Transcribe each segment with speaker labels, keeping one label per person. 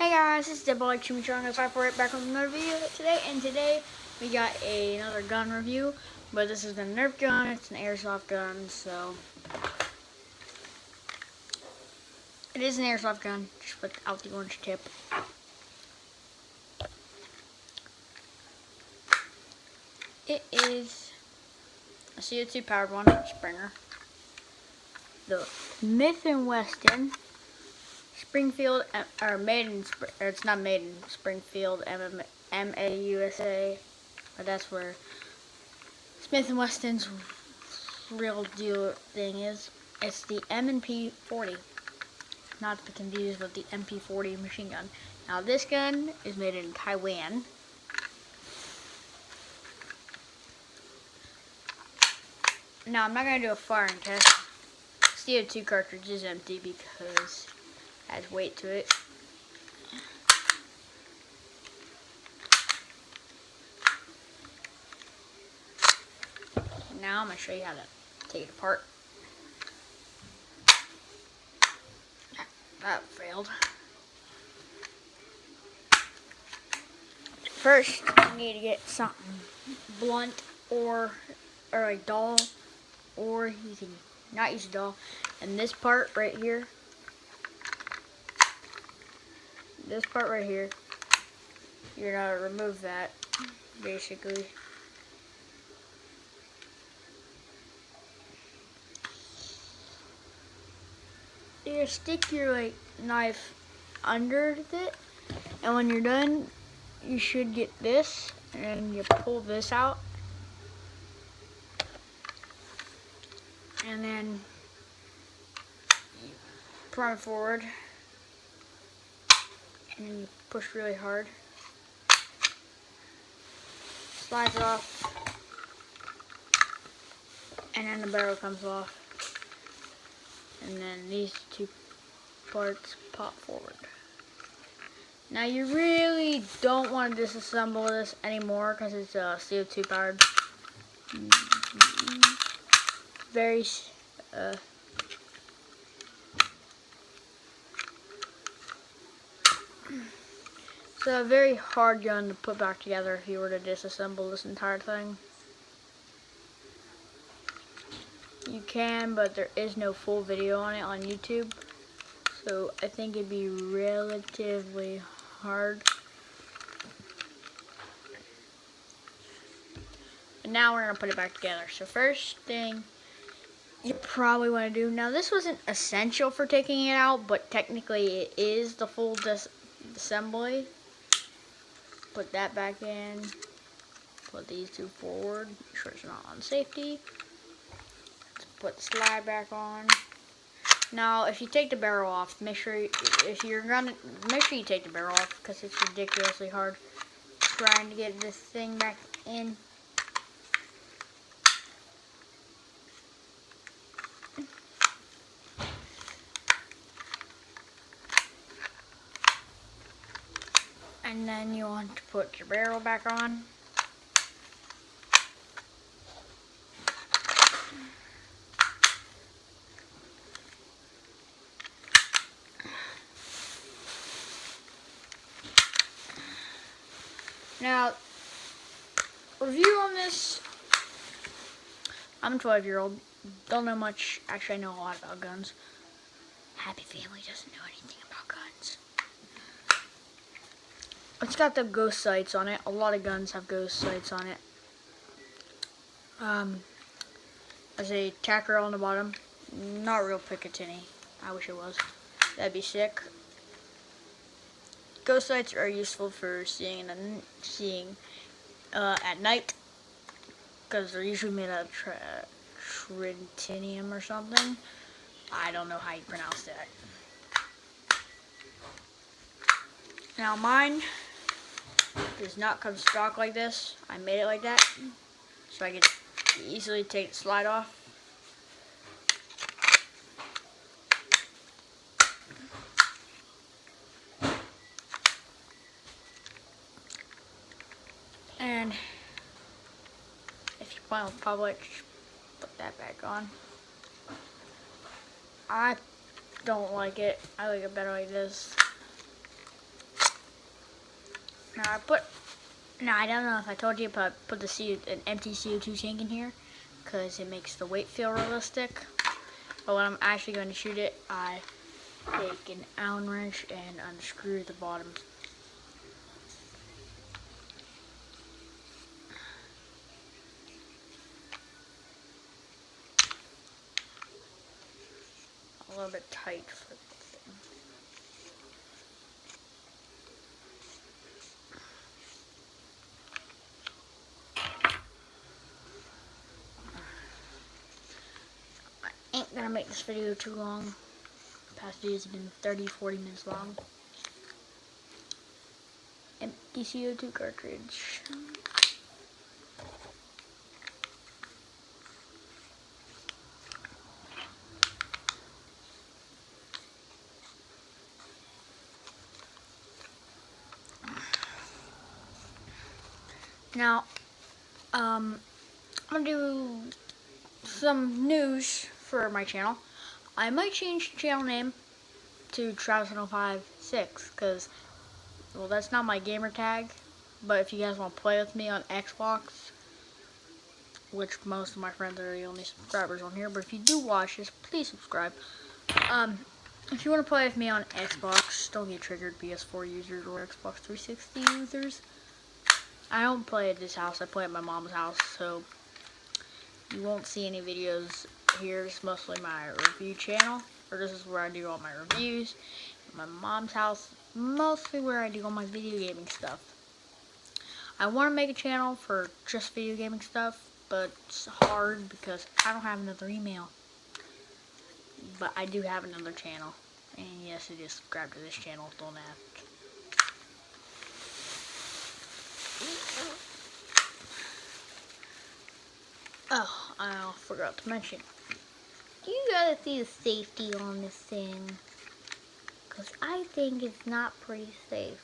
Speaker 1: Hey guys, it's Double Chimichanga 548 back with another video today, and today we got another gun review, but this is a Nerf gun. It's an airsoft gun, so it is an airsoft gun, just without the orange tip. It is a CO2 powered one, Springer. The Smith & Wesson Springfield, or made in, or it's not made in Springfield, MAUSA, but that's where Smith & Wesson's real deal thing is. It's the M&P 40, not to be confused with the MP40 machine gun. Now this gun is made in Taiwan. Now I'm not going to do a firing test. CO2 cartridge is empty because it has weight to it. Now I'm going to show you how to take it apart. That failed. First, you need to get something blunt or a dull, or you can not use a dull. And this part right here, you're gonna remove that, basically. You stick your knife under it, and when you're done, you should get this, and you pull this out, and then you prime it forward, and then you push really hard. Slides off, and then the barrel comes off, and then these two parts pop forward. Now you really don't want to disassemble this anymore because it's CO2 powered. Very it's a very hard gun to put back together if you were to disassemble this entire thing. You can, but there is no full video on it on YouTube, so I think it'd be relatively hard. But now we're gonna put it back together. So first thing you probably want to do, now this wasn't essential for taking it out, but technically it is the full assembly. Put that back in, put these two forward, make sure it's not on safety. Let's put the slide back on. Now if you take the barrel off, make sure you take the barrel off, because it's ridiculously hard trying to get this thing back in. And then you want to put your barrel back on. Now, review on this. I'm a 12-year-old. Don't know much. Actually, I know a lot about guns. Happy family doesn't know anything about guns. It's got the ghost sights on it. A lot of guns have ghost sights on it. There's a tack rail on the bottom. Not real Picatinny. I wish it was. That'd be sick. Ghost sights are useful for seeing at night, because they're usually made out of tritanium or something. I don't know how you pronounce that. Now mine does not come stock like this. I made it like that so I could easily take the slide off. And if you plan with public, put that back on. I don't like it. I like it better like this. Now I don't know if I told you, but I put an empty CO2 tank in here because it makes the weight feel realistic. But when I'm actually going to shoot it, I take an Allen wrench and unscrew the bottom. A little bit tight for the thing. I ain't gonna make this video too long. Past videos have been 30-40 minutes long. Empty CO2 cartridge. Now, I'm gonna do some news for my channel. I might change the channel name to Travis1056 because, well, that's not my gamer tag. But if you guys want to play with me on Xbox, which most of my friends are the only subscribers on here, but if you do watch this, please subscribe. If you want to play with me on Xbox, don't get triggered, PS4 users or Xbox 360 users. I don't play at this house, I play at my mom's house, so you won't see any videos here. It's mostly my review channel, or this is where I do all my reviews. My mom's house, mostly where I do all my video gaming stuff. I want to make a channel for just video gaming stuff, but it's hard because I don't have another email. But I do have another channel, and yes, it is subscribe to this channel, don't ask. Oh, I forgot to mention. Do you guys see the safety on this thing? Because I think it's not pretty safe.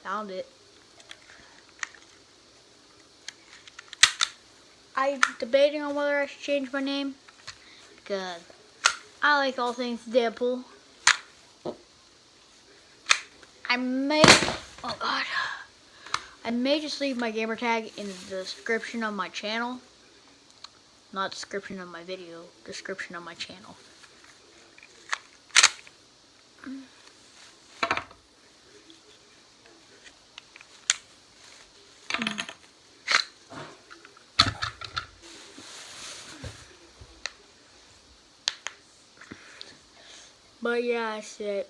Speaker 1: Found it. I'm debating on whether I should change my name. Because I like all things Deadpool. I may just leave my gamer tag in the description of my channel. Not description of my video, description of my channel. But yeah, that's it.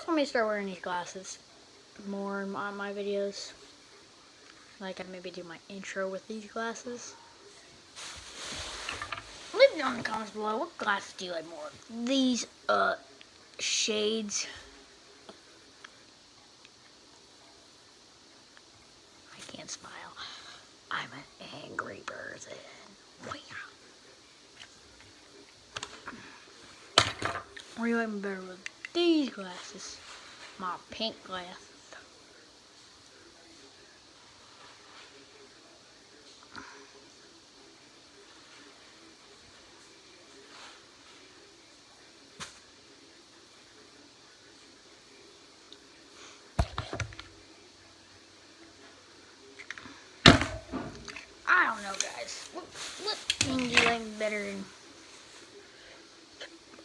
Speaker 1: Want me to start wearing these glasses more on my videos? Like, I'd maybe do my intro with these glasses. Leave it down in the comments below. What glasses do you like more? These, shades. I can't smile. I'm an angry person. Or you like me better with these glasses? My pink glasses. I don't know, guys. What thing do you like better than...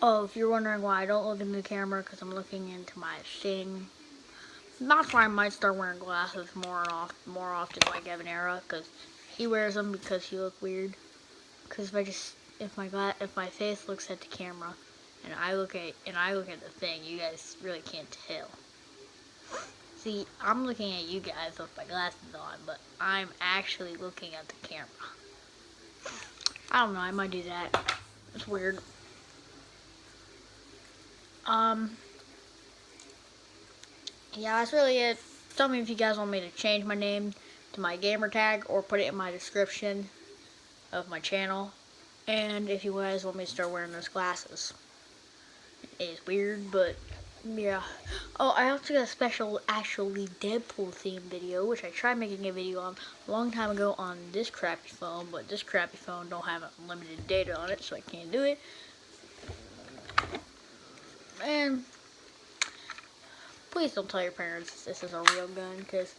Speaker 1: Oh, if you're wondering why I don't look into the camera, because I'm looking into my thing. That's why I might start wearing glasses more often, like Evan Era, because he wears them because he look weird. Because if my face looks at the camera, and I look at the thing, you guys really can't tell. See, I'm looking at you guys with my glasses on, but I'm actually looking at the camera. I don't know, I might do that. It's weird. Yeah, that's really it. Tell me if you guys want me to change my name to my gamer tag or put it in my description of my channel. And if you guys want me to start wearing those glasses. It's weird, but yeah. Oh, I also got a special, actually Deadpool themed video, which I tried making a video on a long time ago on this crappy phone, but this crappy phone don't have unlimited data on it, so I can't do it. And please don't tell your parents this is a real gun, because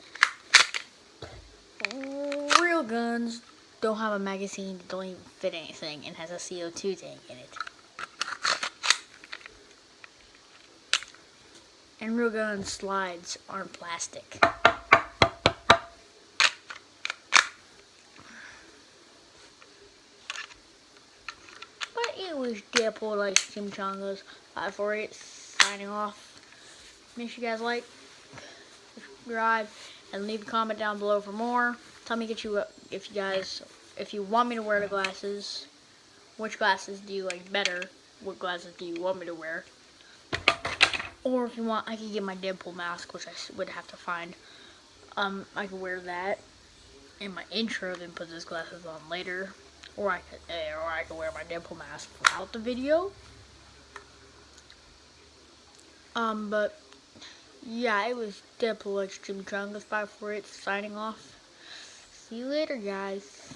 Speaker 1: real guns don't have a magazine that don't even fit anything and has a CO2 tank in it. And real gun slides aren't plastic. But it was Deadpool like Chimichangas 548 signing off. Make sure you guys like, subscribe, and leave a comment down below for more. Tell me if you want me to wear the glasses. Which glasses do you like better? What glasses do you want me to wear? Or if you want, I could get my Deadpool mask, which I would have to find. I could wear that in my intro, then put those glasses on later. Or I could wear my Deadpool mask throughout the video. But yeah, it was Deadpool X Chimichangas 548 signing off. See you later, guys.